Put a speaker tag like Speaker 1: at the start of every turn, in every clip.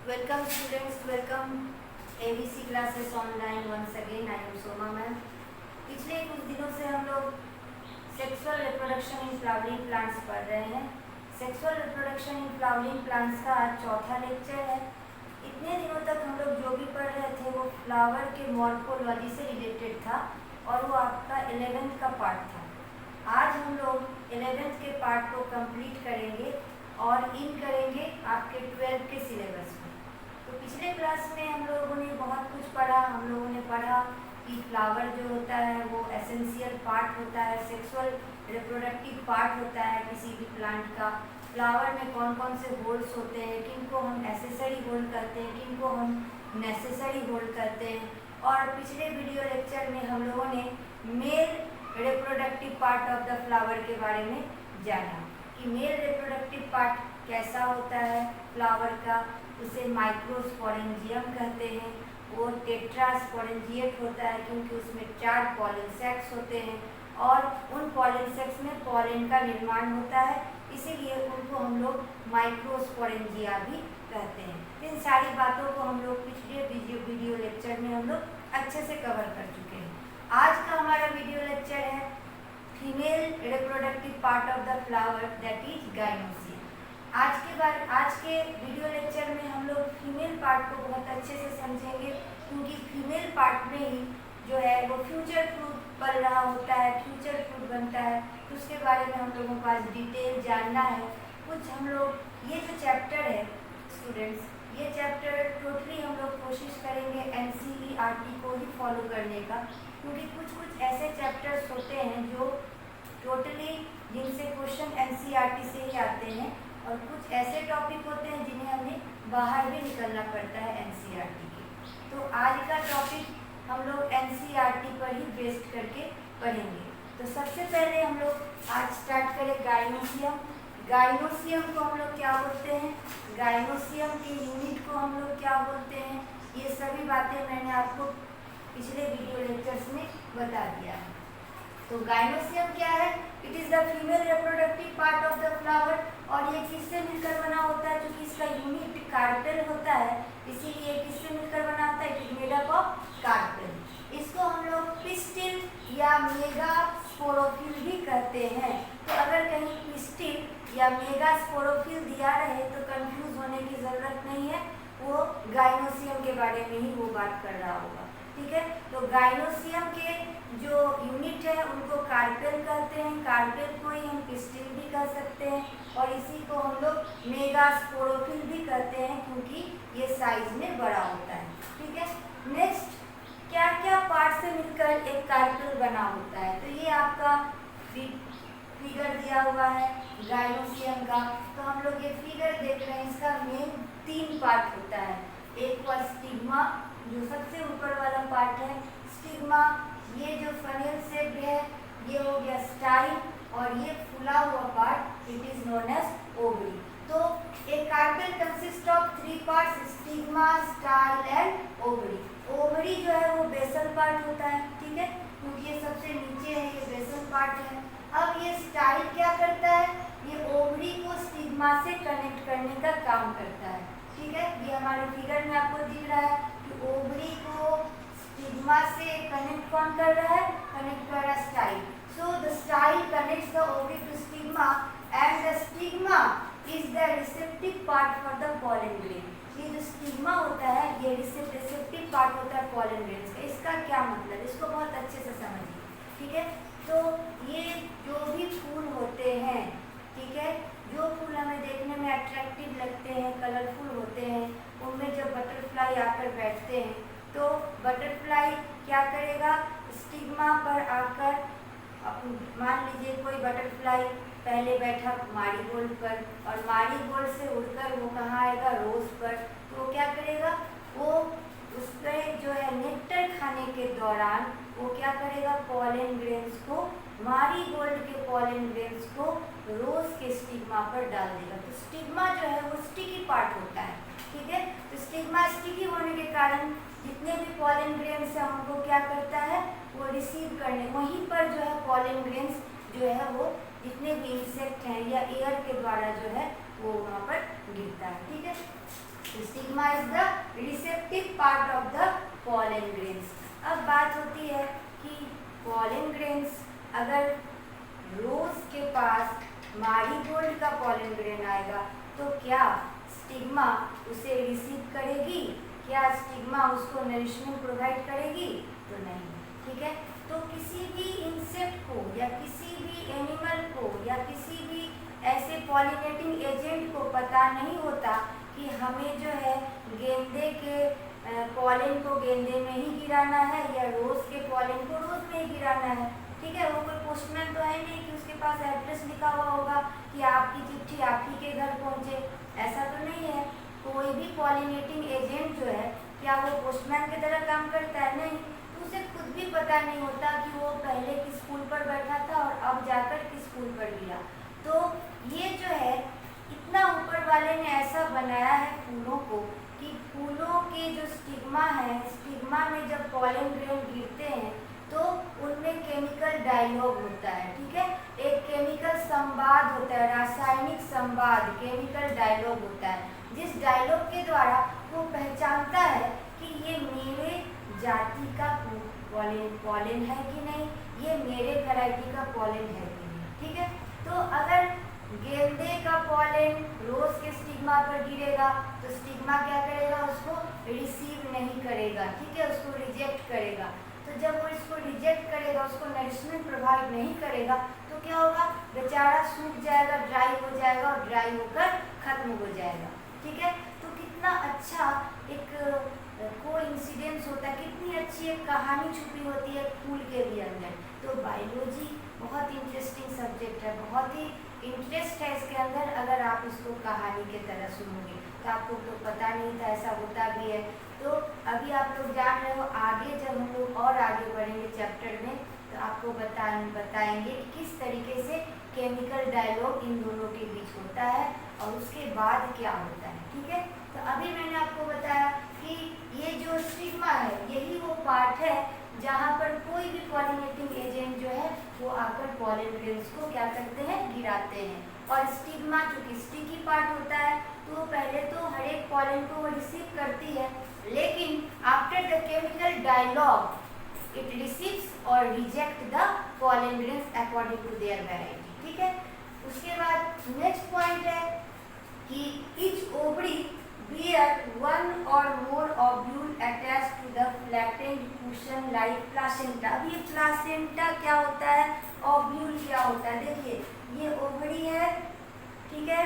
Speaker 1: Welcome students, welcome ABC classes online once again. I am Soma ma'am. पिछले कुछ दिनों से हम लोग sexual reproduction in flowering plants पढ़ रहे हैं। Sexual reproduction in flowering plants का आज चौथा लेक्चर है। इतने दिनों तक हम लोग जो भी पढ़ रहे थे वो फ्लावर के मॉर्फोलॉजी से रिलेटेड था और वो आपका 11th का पार्ट था। आज हम लोग 11th के पार्ट को कंप्लीट करेंगे और इन करेंगे आपके 12th के सिलेबस में। तो पिछले क्लास में हम लोगों ने बहुत कुछ पढ़ा। हम लोगों ने पढ़ा कि फ्लावर जो होता है वो एसेंशियल पार्ट होता है, सेक्सुअल रिप्रोडक्टिव पार्ट होता है किसी भी प्लांट का। फ्लावर में कौन कौन से होल्स होते हैं, किनको हम एसेसरी होल्ड करते हैं, किनको हम नेसेसरी होल्ड करते हैं। और पिछले वीडियो लेक्चर में हम लोगों ने male reproductive part of the flower के बारे में जाना कि मेल रिप्रोडक्टिव पार्ट कैसा होता है फ्लावर का। उसे माइक्रोस्पोरेंजियम कहते हैं। वो टेट्रास्पोरेंजिएट होता है क्योंकि उसमें 4 पॉलन सेक्स होते हैं और उन पॉलन सेक्स में पॉलन का निर्माण होता है, इसीलिए उनको हम लोग माइक्रोस्पोरेंजिया भी कहते हैं। इन सारी बातों को हम लोग पिछले वीडियो लेक्चर में हम लोग अच्छे से कवर कर चुके हैं। आज का हमारा वीडियो लेक्चर है female reproductive part of the flower, that is gynoecium. आज के वीडियो लेक्चर में हम लोग फीमेल पार्ट को बहुत अच्छे से समझेंगे क्योंकि फीमेल पार्ट में ही जो है वो फ्यूचर फ्रूट पल रहा होता है, फ्यूचर फ्रूट बनता है। तो उसके बारे में हम लोगों को आज डिटेल जानना है। कुछ हम लोग ये जो चैप्टर है स्टूडेंट्स, ये चैप्टर टोटली हम लोग कोशिश करेंगे NCERT को ही फॉलो करने का, क्योंकि कुछ ऐसे चैप्टर्स होते हैं जो टोटली जिनसे क्वेश्चन NCERT से ही आते हैं और कुछ ऐसे टॉपिक होते हैं जिन्हें हमें बाहर भी निकलना पड़ता है NCERT के। तो आज का टॉपिक हम लोग NCERT पर ही बेस्ड करके पढ़ेंगे। तो सबसे पहले हम लोग आज स्टार्ट करें गाइनोसियम। गाइनोसियम को हम लोग क्या बोलते हैं, गाइनोसियम के यूनिट को हम लोग क्या बोलते हैं, ये सभी बातें मैंने आपको पिछले वीडियो लेक्चर्स में बता दिया है। तो गाइनोसियम क्या है? It is the female reproductive part of the flower और ये किससे मिलकर बना होता है? क्योंकि इसका यूनिट कार्पेल होता है, इसीलिए किससे मिलकर बना होता है? It is made up of carpel. इसको हम लोग पिस्टिल या मेगास्पोरोफिल भी कहते हैं। तो अगर कहीं पिस्टिल या मेगास्पोरोफिल दिया रहे तो कंफ्यूज होने की जरूरत नहीं है, वो गाइनोसियम के बारे में ही वो बात कर रहा होगा। ठीक है, तो गाइनोसियम के जो यूनिट है उनको कार्पेल कहते हैं। कार्पेल को ही हम पिस्टिल भी कह सकते हैं और इसी को हम लोग मेगास्पोरोफिल भी कहते हैं क्योंकि ये साइज में बड़ा होता है। ठीक है, नेक्स्ट क्या क्या पार्ट से मिलकर एक कार्पेल बना होता है? तो ये आपका फिगर दिया हुआ है गाइनोसियम का। तो हम लोग ये फिगर देख रहे हैं, इसका मेन 3 पार्ट होता है। एक हुआ स्टिग्मा जो सबसे ऊपर वाला पार्ट है, स्टिग्मा। ये जो फनेल शेप है ये हो गया स्टाइल और ये फुला हुआ part it is known as ovary. तो एक carpel consist of 3 parts, stigma, style and ovary. Ovary जो है वो बेसल पार्ट होता है, ठीक है, क्योंकि ये सबसे नीचे है, ये बेसल पार्ट है। अब ये स्टाइल क्या करता है? ये ओवरी को स्टिग्मा से कनेक्ट करने का काम करता है। ठीक है, ये हमारे फिगर में आपको दिख रहा है कि ओवरी को स्टिग्मा से कनेक्ट कौन कर रहा है? कनेक्ट कर रहा है style. So the style connects the ovary to stigma and the stigma is the receptive part for the pollen grain. ये जो स्टिग्मा होता है ये रिसेप्टिव पार्ट होता है पॉलन ग्रेन्स का। इसका क्या मतलब, इसको बहुत अच्छे से समझिए। ठीक है, तो ये जो भी फूल होते हैं, ठीक है, जो फूल हमें देखने में अट्रैक्टिव लगते हैं, कलरफुल होते हैं, उनमें जब बटरफ्लाई आकर बैठते हैं तो बटरफ्लाई क्या करेगा? स्टिग्मा पर आकर, मान लीजिए कोई बटरफ्लाई पहले बैठा मारीगोल्ड पर और मारीगोल्ड से उड़कर वो कहाँ आएगा? रोज पर। तो वो क्या करेगा? वो उसके जो है नेक्टर खाने के दौरान वो क्या करेगा? पॉलन ग्रेन्स को, मारीगोल्ड के पॉलन ग्रेन्स को रोज के स्टिग्मा पर डाल देगा। तो स्टिग्मा जो है वो स्टिकी पार्ट होता है। ठीक है, तो स्टिग्मा स्टिकी होने के कारण जितने भी पॉलन ग्रेन्स है उनको क्या करता है? वो रिसीव करने, वहीं पर जो है पॉलन ग्रेन्स जो है वो जितने भी इंसेक्ट हैं या एयर के द्वारा जो है वो वहाँ पर गिरता है। ठीक है, stigma is the receptive part of the pollen grains. अब बात होती है कि पॉलन ग्रेन्स अगर रोज के पास मैरीगोल्ड का पॉलन ग्रेन आएगा तो क्या स्टिग्मा उसे रिसीव करेगी? क्या स्टिग्मा उसको नरिशमेंट प्रोवाइड करेगी? तो नहीं। ठीक है, तो किसी भी इंसेक्ट को या किसी भी एनिमल को या किसी भी ऐसे पॉलिनेटिंग एजेंट को पता नहीं होता कि हमें जो है गेंदे के पॉलन को गेंदे में ही गिराना है या रोज के पॉलन को रोज में ही गिराना है। ठीक है, वो कोई पोस्टमैन तो है नहीं कि उसके पास एड्रेस लिखा हुआ होगा कि आपकी चिट्ठी आप ही के घर पहुंचे, ऐसा तो नहीं है। कोई भी पॉलिनेटिंग एजेंट जो है क्या वो पोस्टमैन की तरह काम करता है? नहीं। तो उसे खुद भी पता नहीं होता कि वो पहले किस स्कूल पर बैठा था और अब जाकर किस स्कूल पर गया। तो ये जो है इतना ऊपर वाले ने ऐसा बनाया है फूलों को कि फूलों के जो स्टिग्मा है, स्टिग्मा में जब पॉलन ग्रेन गिरते हैं तो उनमें केमिकल डायलॉग होता है। ठीक है, एक केमिकल संवाद होता है, रासायनिक संवाद, केमिकल डायलॉग होता है, जिस डायलॉग के द्वारा वो पहचानता है कि ये मेरे जाति का पॉलन है कि नहीं, ये मेरे वैरायटी का पॉलन है कि नहीं। ठीक है, तो अगर गेंदे का पॉलन रोज के स्टिग्मा पर गिरेगा तो स्टिग्मा क्या करेगा? उसको रिसीव नहीं करेगा। ठीक है, उसको रिजेक्ट करेगा। तो जब वो इसको रिजेक्ट करेगा, उसको नरिशमेंट प्रोवाइड नहीं करेगा तो क्या होगा? बेचारा सूख जाएगा, ड्राई हो जाएगा और ड्राई होकर खत्म हो जाएगा। ठीक है, तो कितना अच्छा एक कोइंसिडेंस होता है, कितनी अच्छी एक कहानी छुपी होती है फूल के भी अंदर। तो बायोलॉजी बहुत इंटरेस्टिंग सब्जेक्ट है, बहुत ही इंटरेस्ट है इसके अंदर। अगर आप इसको कहानी के तरह सुनोगे तो आपको तो पता नहीं था ऐसा होता भी है। तो अभी आप लोग जान रहे हो, आगे जब हम लोग और आगे बढ़ेंगे चैप्टर में तो आपको बताएंगे कि किस तरीके से केमिकल डायलॉग इन दोनों के बीच होता है और उसके बाद क्या होता है। ठीक है, तो अभी मैंने आपको बताया कि ये जो स्टिग्मा है यही वो पार्ट है जहाँ पर कोई भी पॉलिनेटिंग एजेंट जो है वो आकर पॉलन ग्रेन्स को क्या करते हैं? गिराते हैं। और स्टिग्मा चूंकि स्टिकी पार्ट होता है तो पहले तो हर एक पॉलन को वो रिसीव करती है, लेकिन after the chemical dialogue it receives और reject the pollen grains according to their variety. ठीक है, उसके बाद नेक्स्ट पॉइंट है कि each ovary bear one or more ovule attached to the flattened cushion like placenta। अब ये प्लासेंटा क्या होता है, ओव्यूल क्या होता है? देखिए ये ओवरी है, ठीक है,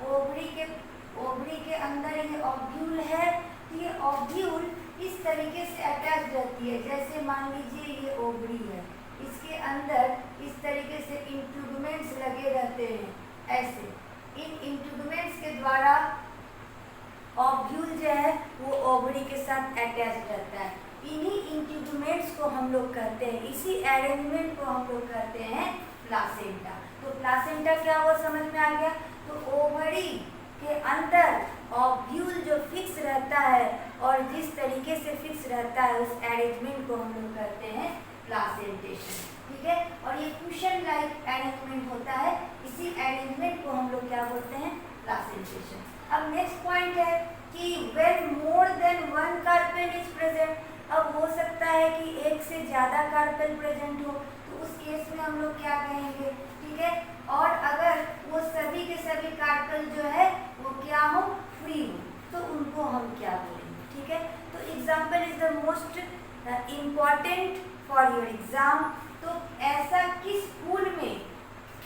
Speaker 1: ओवरी के अंदर ये ओव्यूल है। ये ओव्यूल इस तरीके से अटैच रहती है, जैसे मान लीजिए ये ओवरी है, इसके अंदर इस तरीके से इंट्यूगमेंट्स लगे रहते हैं ऐसे। इन इंट्यूगमेंट्स के द्वारा ओव्यूल जो है वो ओवरी के साथ अटैच रहता है। इन्हीं इंट्यूगमेंट्स को हम लोग कहते हैं, इसी अरेंजमेंट को हम लोग कहते हैं प्लासेंटा। तो प्लासेंटा क्या हुआ समझ में आ गया? तो ओवरी के अंदर ओव्यूल जो फिक्स रहता है और जिस तरीके से फिक्स रहता है उस अरेंजमेंट को हम लोग कहते हैं प्लासेंटेशन। ठीक है, और ये कुशन लाइक अरेंजमेंट होता है, इसी अरेंजमेंट को हम लोग क्या बोलते हैं? प्लासेंटेशन। अब नेक्स्ट पॉइंट है कि when more than one carpel is present. अब हो सकता है कि एक से ज़्यादा कार्पेल प्रेजेंट हो, तो उस केस में हम लोग क्या कहेंगे? ठीक है, और अगर वो सभी के सभी कार्पेल जो है वो क्या हो? फ्री हो, तो उनको हम क्या बोलेंगे? ठीक है, तो example is the most important for your exam. तो ऐसा किस फूल में,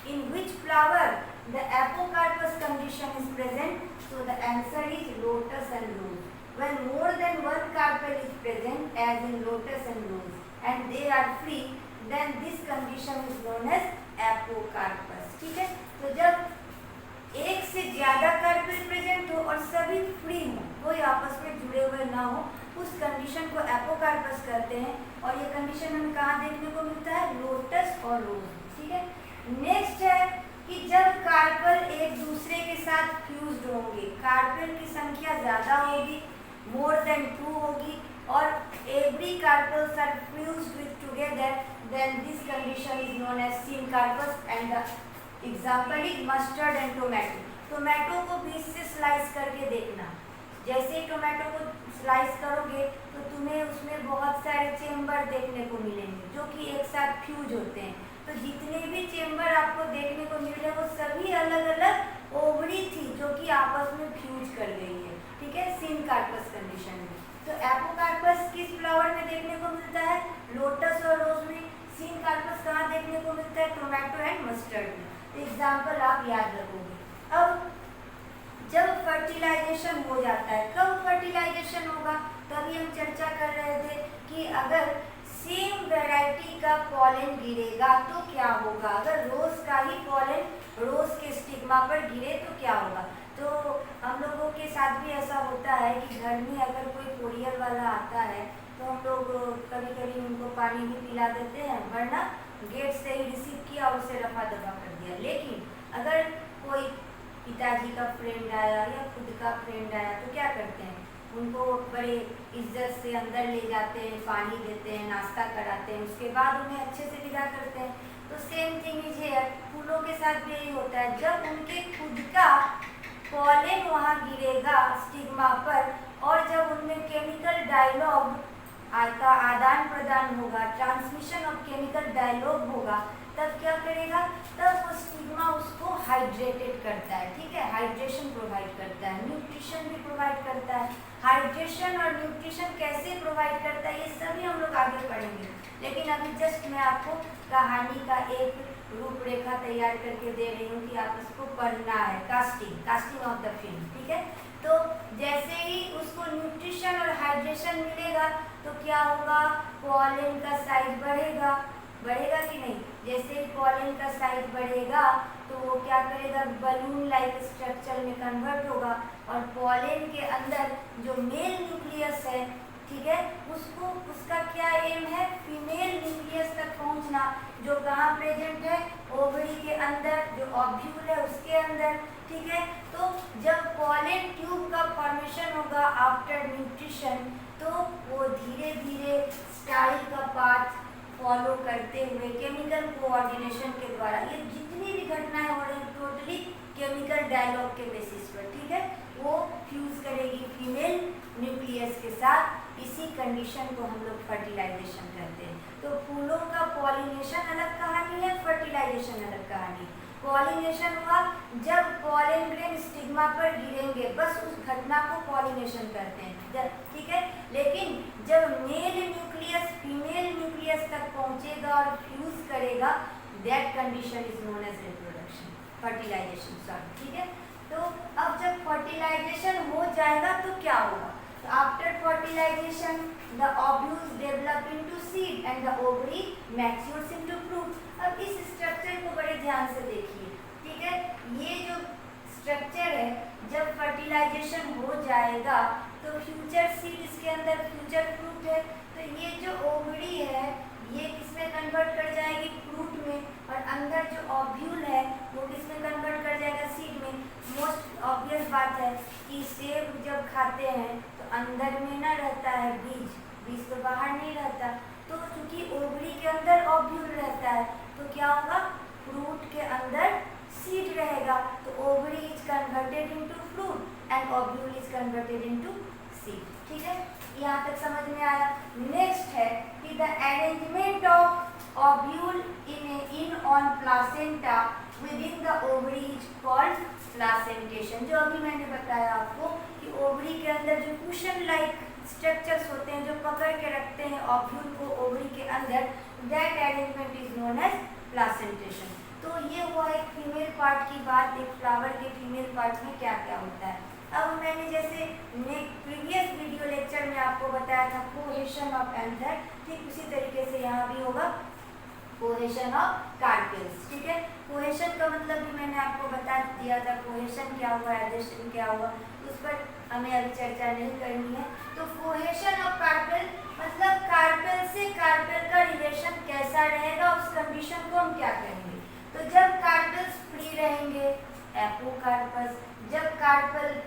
Speaker 1: in which flower the apocarpus condition is present? So the answer is lotus and rose. When more than one carpel is present as in lotus and rose and they are free, then this condition is known as apocarpus। ठीक है, तो जब एक से ज्यादा carpel present हो और सभी फ्री हो, कोई आपस में जुड़े हुए ना हो, उस कंडीशन को एपोकार्पस कहते हैं। और ये कंडीशन हमें कहाँ देखने को मिलता है? लोटस और रोज। ठीक है, नेक्स्ट है कि जब कार्पेल एक दूसरे के साथ फ्यूज्ड होंगे, कार्पेल की संख्या ज़्यादा होगी, मोर देन 2 होगी, और every carpels are fused with together, then this condition is known as syncarpous. And the example is mustard and tomato. Tomato को बीच से स्लाइस करके देखना, जैसे ही टोमेटो को स्लाइस करोगे तो तुम्हें उसमें बहुत सारे चेम्बर देखने को मिलेंगे जो कि एक साथ फ्यूज होते हैं। तो जितने भी चेम्बर आपको देखने को मिल रहे हैं वो सभी अलग अलग ओवरी थी जो कि आपस में फ्यूज कर गई है, ठीक है, सिनकार्पस कंडीशन में। तो एपोकार्पस किस फ्लावर में देखने को मिलता है? लोटस और रोज में। सिनकार्पस कहाँ देखने को मिलता है? टोमेटो एंड मस्टर्ड में। तो एग्जाम्पल आप याद रखोगे। अब जब फर्टिलाइजेशन हो जाता है, कब फर्टिलाइजेशन होगा? तभी हम चर्चा कर रहे थे कि अगर सेम वैरायटी का पॉलन गिरेगा तो क्या होगा। अगर रोज का ही पॉलन रोज के स्टिग्मा पर गिरे तो क्या होगा। तो हम लोगों के साथ भी ऐसा होता है कि घर में अगर कोई कोरियर वाला आता है तो हम लोग कभी कभी उनको पानी भी पिला देते हैं, वरना गेट से ही रिसीव किया और उसे रफा दफा कर दिया। लेकिन अगर कोई पिताजी का फ्रेंड आया या खुद का फ्रेंड आया तो क्या करते हैं? उनको बड़े इज्जत से अंदर ले जाते हैं, पानी देते हैं, नाश्ता कराते हैं, उसके बाद उन्हें अच्छे से विदा करते हैं। तो सेम थिंग इज हियर, फूलों के साथ भी यही होता है। जब उनके खुद का पॉलन वहाँ गिरेगा स्टिग्मा पर और जब उनमें केमिकल डायलॉग का आदान प्रदान होगा, ट्रांसमिशन ऑफ केमिकल डायलॉग होगा, तब क्या करेगा? तब वो स्टिग्मा उसको हाइड्रेटेड करता है, ठीक है, हाइड्रेशन प्रोवाइड करता है, न्यूट्रिशन भी प्रोवाइड करता है। हाइड्रेशन और न्यूट्रिशन कैसे प्रोवाइड करता है ये सभी हम लोग आगे पढ़ेंगे, लेकिन अभी जस्ट मैं आपको कहानी का एक रूपरेखा तैयार करके दे रही हूँ कि आप इसको पढ़ना है। कास्टिंग ऑफ द फिल्म, ठीक है। तो जैसे ही उसको न्यूट्रिशन और हाइड्रेशन मिलेगा तो क्या होगा? पॉलन का साइज बढ़ेगा कि नहीं? जैसे ही पॉलन का साइज बढ़ेगा तो वो क्या करेगा? बलून लाइक स्ट्रक्चर में कन्वर्ट होगा और पॉलन के अंदर जो मेल न्यूक्लियस है, ठीक है, उसका क्या एम है? फीमेल न्यूक्लियस तक पहुंचना, जो कहाँ प्रेजेंट है? ओवरी के अंदर, जो ऑब्यूल है उसके अंदर, ठीक है। तो जब पॉलन ट्यूब का फॉर्मेशन होगा आफ्टर न्यूट्रिशन तो वो धीरे धीरे स्टाइल का पाथ फॉलो करते हुए केमिकल कोऑर्डिनेशन के द्वारा, ये जितनी भी घटनाएं हो रही टोटली केमिकल डायलॉग के बेसिस पर, ठीक है, वो फ्यूज करेगी फीमेल न्यूक्लियस के साथ। इसी कंडीशन को हम लोग फर्टिलाइजेशन कहते हैं। तो फूलों का पॉलिनेशन अलग कहानी है, फर्टिलाइजेशन अलग कहानी। पॉलिनेशन हुआ जब पॉलन ग्रेन स्टिग्मा पर गिरेंगे, बस उस घटना को पॉलिनेशन कहते हैं, ठीक है। लेकिन जब मेल न्यूक्लियस फीमेल न्यूक्लियस तक पहुंचेगा और फ्यूज करेगा, that condition is known as reproduction, fertilisation, sorry, ठीक है। तो अब जब फर्टिलाइजेशन हो जाएगा तो क्या होगा? After fertilization, the ovules develop into seed and the ovary matures into fruit. अब इस स्ट्रक्चर को बड़े ध्यान से देखिए, ठीक है। ये जो स्ट्रक्चर है, जब फर्टिलाइजेशन हो जाएगा तो फ्यूचर सीड इसके अंदर, फ्यूचर फ्रूट है। तो ये जो ओवरी है ये किसमें कन्वर्ट कर जाएगी? फ्रूट में। और अंदर जो ओव्यूल है वो किसमें कन्वर्ट कर जाएगा? सीड में। मोस्ट ऑब्वियस बात है कि सेब जब खाते हैं तो अंदर में ना रहता है बीज तो बाहर नहीं रहता। तो चूंकि ओवरी के अंदर ओव्यूल रहता है तो क्या होगा? फ्रूट के अंदर सीड रहेगा। तो ovary is converted into fruit and ovule is converted into seed, ठीक है। यहाँ तक समझ में आया। नेक्स्ट है कि the arrangement of ovule in on placenta within the ovary is called placentation. जो अभी मैंने बताया आपको कि ओवरी के अंदर जो कुशन लाइक स्ट्रक्चर्स होते हैं जो पकड़ के रखते हैं ओव्यूल को ओवरी के अंदर, that arrangement is known as placentation. तो ये हुआ एक फीमेल पार्ट की बात, एक फ्लावर के फीमेल पार्ट में क्या क्या होता है। अब मैंने जैसे प्रीवियस वीडियो लेक्चर में आपको बताया था कोहेशन ऑफ एंथर, ठीक उसी तरीके से यहाँ भी होगा कोहेशन ऑफ कार्पेल्स, ठीक है। कोहेशन का मतलब भी मैंने आपको बता दिया था, कोहेशन क्या हुआ, एडजस्टमेंट क्या हुआ, उस पर हमें अभी चर्चा नहीं करनी है। तो कोहेशन ऑफ कार्पेल मतलब कार्पेल से कार्पेल का रिलेशन कैसा रहेगा, उस कंडीशन को हम क्या कहेंगे। तो जब कार्पेल्स फ्री रहेंगे एपोकार्पस, जब कार्पेल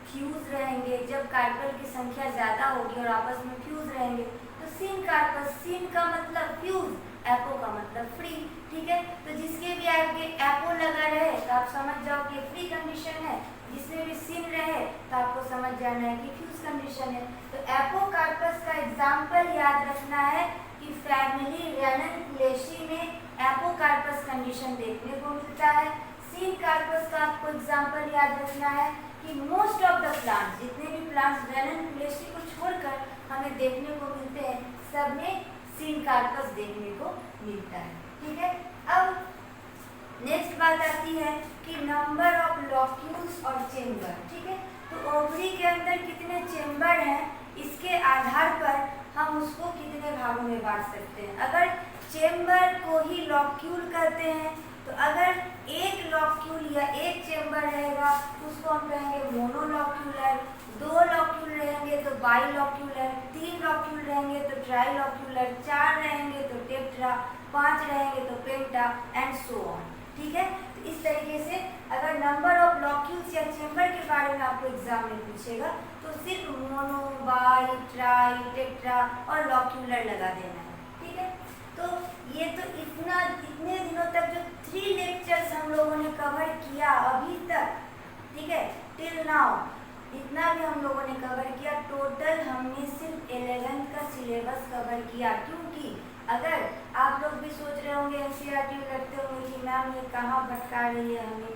Speaker 1: फ्यूज रहेंगे, जब कार्पेल की संख्या ज़्यादा होगी और आपस में फ्यूज रहेंगे तो सिनकार्पस, सिन का मतलब फ्यूज, एपो का मतलब फ्री, ठीक है। तो जिसके भी आपके एपो लगा रहे तो आप समझ जाओ कि फ्री कंडीशन है, जिसमें भी सिन रहे तो आपको समझ जाना है कि फ्यूज कंडीशन है। तो एपोकार्पस का एग्जाम्पल याद रखना है कि फैमिली रैननकुलेसी में एपोकार्पस कंडीशन देखने को मिलता है। सीन कार्पस का आपको एग्जाम्पल याद रखना है कि मोस्ट ऑफ द प्लांट्स, जितने भी प्लांट्स रैननकुलेसी को छोड़कर हमें देखने को मिलते हैं, सब में सीन कार्पस देखने को मिलता है। ठीक है, अब नेक्स्ट बात आती है कि नंबर ऑफ लॉक्यूल्स और चेम्बर। ठीक है, तो ओवरी के अंदर कितने चेम्बर हैं, इसके आधार पर हम उसको कितने भागों में बांट सकते हैं। अगर चेम्बर को ही लॉक्यूल कहते हैं तो अगर एक लॉक्यूल या एक चेम्बर रहेगा तो उसको हम कहेंगे मोनोलॉक्यूलर, दो लॉक्यूल रहेंगे तो बाइलॉक्यूलर, तीन लॉक्यूल रहेंगे तो ट्राइलॉक्यूलर, चार रहेंगे तो टेट्रा, पांच रहेंगे तो पेंटा एंड सो ऑन। ठीक है, तो इस तरीके से अगर नंबर ऑफ लॉक्यूल्स या चेम्बर के बारे में आपको एग्जाम में पूछेगा तो सिर्फ मोनो, बाई, ट्राई, टेट्रा और लॉक्यूलर लगा देना है। ठीक है, तो ये तो इतने दिनों तक जो 3 लेक्चर्स हम लोगों ने कवर किया अभी तक, ठीक है, टिल नाउ इतना भी हम लोगों ने कवर किया। टोटल हमने सिर्फ 11th का सिलेबस कवर किया, क्योंकि अगर आप लोग भी सोच रहे होंगे एनसीईआरटी रखते होंगे कि मैम ये कहाँ भटका रही है हमें,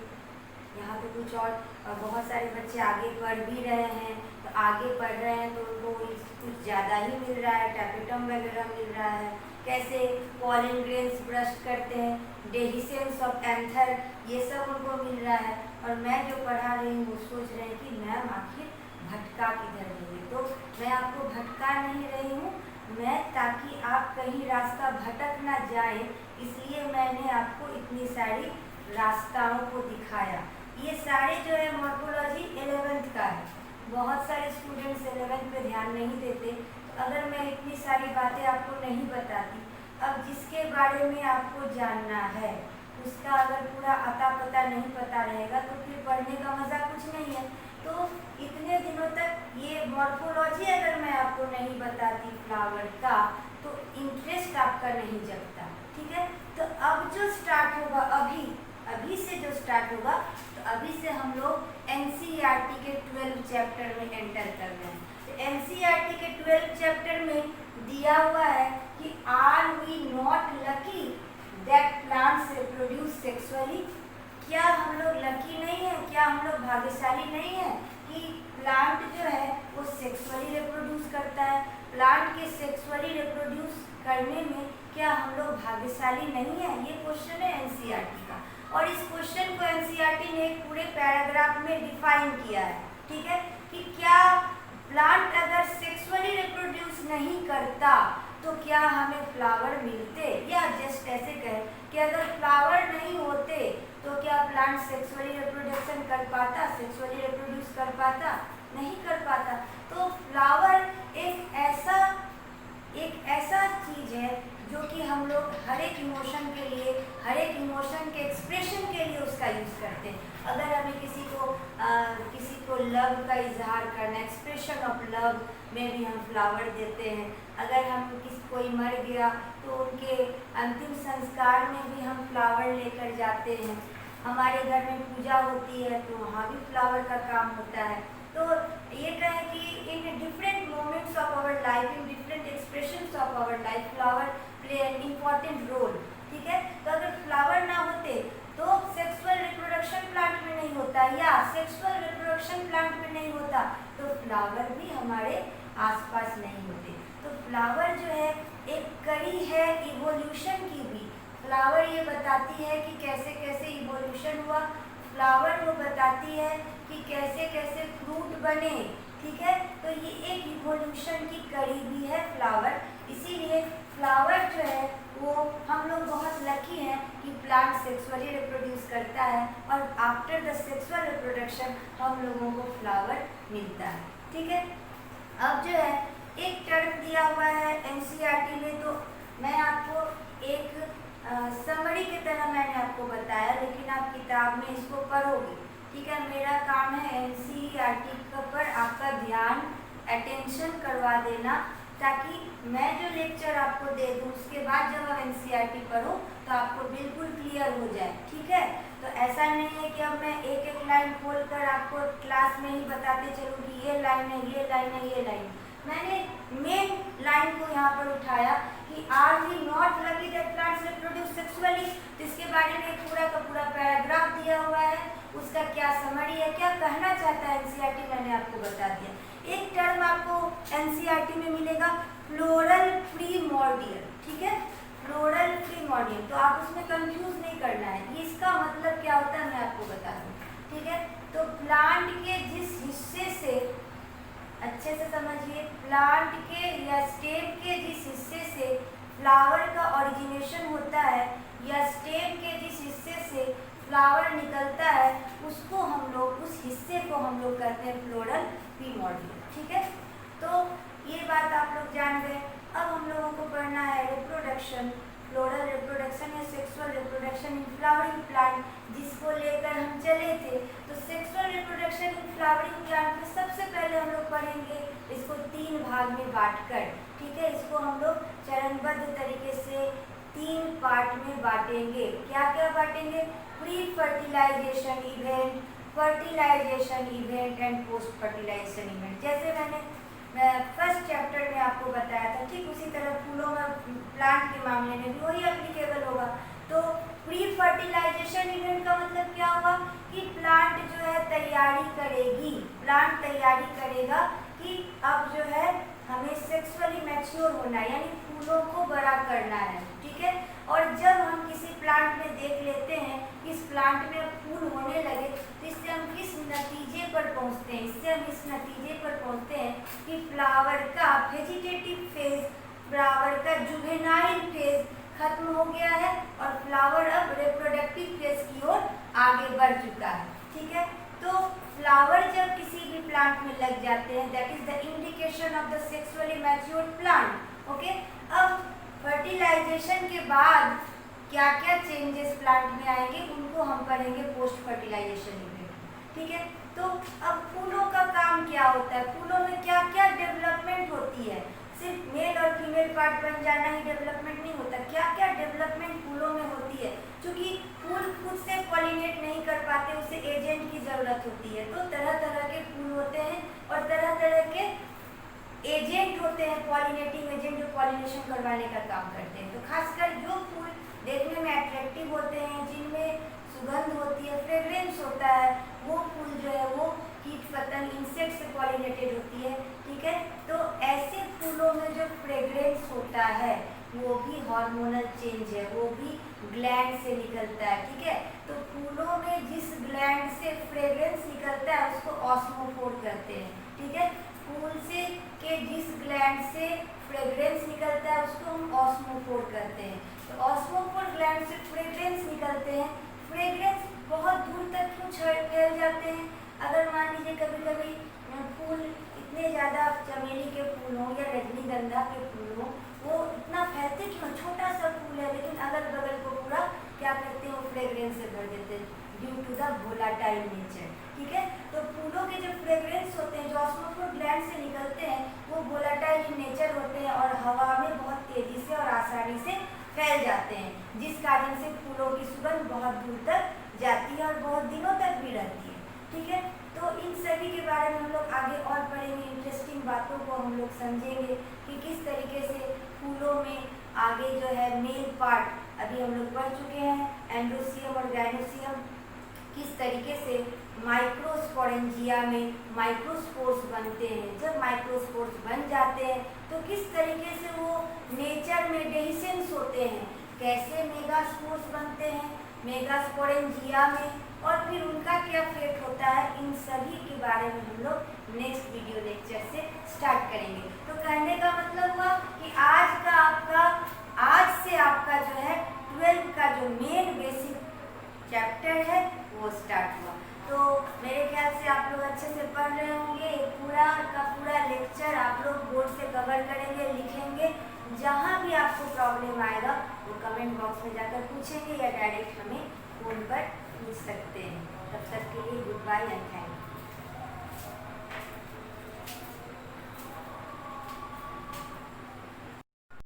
Speaker 1: यहाँ पे कुछ और बहुत सारे बच्चे आगे पढ़ भी रहे हैं, तो आगे पढ़ रहे हैं तो उनको कुछ ज़्यादा ही मिल रहा है, टैपेटम वगैरह मिल रहा है, कैसे पॉलन ग्रेन्स ब्रश करते हैं, डेहिसेंस ऑफ एंथर, ये सब उनको मिल रहा है। और मैं जो पढ़ा रही हूँ वो सोच रहे हैं कि मैम आखिर भटका किधर रही है। तो मैं आपको भटका नहीं रही हूँ, मैं ताकि आप कहीं रास्ता भटक ना जाए, इसलिए मैंने आपको इतनी सारी रास्ताओं को दिखाया। ये सारे जो है मॉर्फोलॉजी 11th का है, बहुत सारे स्टूडेंट्स 11th पे ध्यान नहीं देते, तो अगर मैं इतनी सारी बातें आपको नहीं बताती, अब जिसके बारे में आपको जानना है उसका अगर पूरा अता पता नहीं पता रहेगा तो फिर पढ़ने का मज़ा कुछ नहीं है। तो इतने दिनों तक ये मॉर्फोलॉजी अगर मैं आपको नहीं बताती फ्लावर का तो इंटरेस्ट आपका नहीं जगता। ठीक है, तो अब जो स्टार्ट होगा, अभी से जो स्टार्ट होगा, तो अभी से हम लोग एनसीईआरटी के 12 चैप्टर में एंटर कर रहे हैं। तो एनसीईआरटी के 12 चैप्टर में दिया हुआ है कि are we not lucky that plants reproduce sexually. क्या हम लोग लकी नहीं है, क्या हम लोग भाग्यशाली नहीं है कि प्लांट जो है वो सेक्सुअली रिप्रोड्यूस करता है। प्लांट के सेक्सुअली रिप्रोड्यूस करने में क्या हम लोग भाग्यशाली नहीं है, ये क्वेश्चन है एनसीईआरटी का। और इस क्वेश्चन को एनसीईआरटी ने एक पूरे पैराग्राफ में डिफाइन किया है। ठीक है, कि क्या प्लांट अगर सेक्सुअली रिप्रोड्यूस नहीं करता तो क्या हमें फ्लावर मिलते, या जस्ट ऐसे कहें कि अगर फ्लावर नहीं होते तो क्या प्लांट सेक्सुअली रिप्रोडक्शन कर पाता, सेक्सुअली रिप्रोड्यूस कर पाता, नहीं कर पाता। तो फ्लावर एक ऐसा चीज़ है जो कि हम लोग हर एक इमोशन के लिए, हर एक इमोशन के एक्सप्रेशन के लिए उसका यूज़ करते हैं। अगर हमें किसी को लव का इजहार करना, एक्सप्रेशन ऑफ लव में भी हम फ्लावर देते हैं। अगर हम कोई मर गया तो उनके अंतिम संस्कार में भी हम फ्लावर लेकर जाते हैं। हमारे घर में पूजा होती है तो वहाँ भी फ्लावर का काम होता है। तो ये कहें कि in different moments of our life, in different expressions of our life, flower play an important role. ठीक है, तो अगर फ्लावर ना होते तो सेक्सुअल रिप्रोडक्शन प्लांट में नहीं होता, या सेक्सुअल रिप्रोडक्शन प्लांट में नहीं होता तो फ्लावर भी हमारे आसपास नहीं होते। तो फ्लावर जो है एक कड़ी है इवोल्यूशन की भी। फ्लावर ये बताती है कि कैसे कैसे इवोल्यूशन हुआ, फ्लावर वो बताती है कि कैसे कैसे फ्रूट बने। ठीक है, तो ये एक इवोल्यूशन की कड़ी भी है फ्लावर। इसीलिए फ्लावर जो है वो हम लोग बहुत लकी हैं कि प्लांट सेक्सुअली रिप्रोड्यूस करता है और आफ्टर द सेक्सुअल रिप्रोडक्शन हम लोगों को फ्लावर मिलता है। ठीक है, अब जो है एक टर्म दिया हुआ है एनसीईआरटी में, तो मैं आपको एक समरी की तरह मैंने आपको बताया, लेकिन आप किताब में इसको पढ़ोगे। ठीक है, मेरा काम है एनसीईआरटी पर आपका ध्यान, अटेंशन करवा देना, ताकि मैं जो लेक्चर आपको दे दूँ उसके बाद जब आप एनसीईआरटी पढ़ो तो आपको बिल्कुल क्लियर हो जाए, ठीक है। तो ऐसा नहीं है कि अब मैं एक एक लाइन खोलकर आपको क्लास में ही बताते चलूँ कि ये लाइन है, ये लाइन है, ये लाइन। मैंने मेन लाइन को यहाँ पर उठाया कि are we not lucky that plants reproduce sexually, तो इसके बारे में पूरा का पूरा पैराग्राफ दिया हुआ है, उसका क्या समरी है, क्या कहना चाहता है एनसीईआरटी, मैंने आपको बता दिया। एक टर्म आपको एनसीईआरटी में मिलेगा फ्लोरल प्रीमोर्डियल, ठीक है, फ्लोरल प्रीमोर्डियल, तो आप उसमें कंफ्यूज नहीं करना है। इसका मतलब क्या होता है मैं आपको बता दूं, ठीक है। तो प्लांट के जिस हिस्से से, अच्छे से समझिए, प्लांट के या स्टेम के जिस हिस्से से फ्लावर का ओरिजिनेशन होता है या स्टेम के जिस हिस्से से फ्लावर निकलता है, उसको हम लोग, उस हिस्से को हम लोग कहते हैं फ्लोरल प्रीमोर्डियल, ठीक है। तो ये बात आप लोग जान गए। अब हम लोगों को पढ़ना है रिप्रोडक्शन, फ्लोरल रिप्रोडक्शन या sexual reproduction in flowering plant, जिसको लेकर हम चले थे। तो sexual reproduction in flowering plant में सबसे पहले हम लोग पढ़ेंगे इसको 3 भाग में बांटकर, ठीक है। इसको हम लोग चरणबद्ध तरीके से 3 पार्ट में बांटेंगे। क्या क्या बांटेंगे? Pre fertilisation event, fertilisation event and post fertilisation event. जैसे मैंने फर्स्ट चैप्टर में आपको बताया था, ठीक उसी तरह फूलों में, प्लांट के मामले में भी वही एप्लीकेबल होगा। तो प्री फर्टिलाइजेशन इवेंट का मतलब क्या हुआ कि प्लांट जो है तैयारी करेगी, प्लांट तैयारी करेगा कि अब जो है हमें सेक्सुअली मैच्योर होना है, यानी फूलों को बड़ा करना है, ठीक है। और जब हम किसी प्लांट में देख लेते हैं कि इस प्लांट में फूल होने लगे, तो इससे हम किस नतीजे पर पहुंचते हैं? इससे हम इस नतीजे पर पहुंचते हैं कि फ्लावर का वेजिटेटिव फेज, फ्लावर का जुवेनाइल फेज खत्म हो गया है और फ्लावर अब रिप्रोडक्टिव फेज की ओर आगे बढ़ चुका है, ठीक है। तो फ्लावर जब किसी भी प्लांट में लग जाते हैं, that is the indication of the sexually matured plant, okay. अब फर्टिलाइजेशन के बाद क्या क्या चेंजेस प्लांट में आएंगे उनको हम पढ़ेंगे पोस्ट फर्टिलाइजेशन इवेंट, ठीक है। तो अब फूलों का काम क्या होता है, फूलों में क्या क्या डेवलपमेंट होती है? सिर्फ मेल और फीमेल पार्ट बन जाना ही डेवलपमेंट नहीं होता, क्या क्या डेवलपमेंट फूलों में होती है? क्योंकि फूल खुद से पॉलिनेट नहीं कर पाते, उसे एजेंट की जरूरत होती है। तो तरह तरह के फूल होते हैं और तरह तरह के एजेंट होते हैं, पॉलिनेटिंग एजेंट, जो पॉलिनेशन करवाने का काम करते हैं। तो खासकर जो फूल देखने में अट्रैक्टिव होते हैं, जिनमें सुगंध होती है, फ्रेग्रेंस होता है, वो फूल जो है वो कीट पतंग, इंसेक्ट से पॉलिनेटेड होती है, ठीक है। तो ऐसे फूलों में जो फ्रेग्रेंस होता है वो भी हार्मोनल चेंज है, वो भी ग्लैंड से निकलता है, ठीक है। तो फूलों में जिस ग्लैंड से फ्रेग्रेंस निकलता है उसको ऑस्मोफोर कहते हैं, ठीक है। फूल से के जिस ग्लैंड से फ्रेग्रेंस निकलता है उसको हम ऑस्मोफोर कहते हैं। तो ऑस्मोफोर ग्लैंड से फ्रेग्रेंस निकलते हैं, फ्रेग्रेंस बहुत दूर तक क्यों फैल जाते हैं? अगर मान लीजिए कभी कभी फूल इतने ज़्यादा, चमेली के फूल हों या रजनीगंधा के फूल हों, वो इतना फैलते क्यों? छोटा सा फूल है लेकिन अगल बगल को पूरा क्या करते हैं, वो फ्रेग्रेंस से भर देते हैं, due to the volatile nature, ठीक है। तो फूलों के जो फ्रेग्रेंस होते हैं, जो ऑस्मोफोर ग्लैंड से निकलते हैं, वो वोलाटाइल इन नेचर होते हैं और हवा में बहुत तेजी से और आसानी से फैल जाते हैं, जिस कारण से फूलों की सुगंध बहुत दूर तक जाती है और बहुत दिनों तक भी रहती है, ठीक है। तो इन सभी के बारे में हम लोग आगे और पढ़ेंगे, इंटरेस्टिंग बातों को हम लोग समझेंगे कि किस तरीके से फूलों में आगे जो है मेल पार्ट अभी हम लोग पढ़ चुके हैं, एंड्रोसियम और गाइनोसियम, किस तरीके से माइक्रोस्पोरेंजिया में माइक्रोस्पोर्स बनते हैं। जब माइक्रोस्पोर्स बन जाते हैं तो किस तरीके से वो नेचर में डेहिसेंस होते हैं, कैसे मेगास्पोर्स बनते हैं मेगास्पोरेंजिया में, और फिर उनका क्या फेट होता है, इन सभी के बारे में हम लोग नेक्स्ट वीडियो लेक्चर से स्टार्ट करेंगे। तो कहने का मतलब हुआ कि आज से आपका जो है 12th का जो मेन बेसिक चैप्टर है वो स्टार्ट हुआ। तो मेरे ख्याल से आप लोग अच्छे से पढ़ रहे होंगे। पूरा का पूरा लेक्चर आप लोग बोर्ड से कवर करेंगे, लिखेंगे। जहाँ भी आपको प्रॉब्लम आएगा वो कमेंट बॉक्स में जाकर पूछेंगे या डायरेक्ट हमें फोन पर पूछ सकते हैं। तब तक के लिए goodbye and thank you.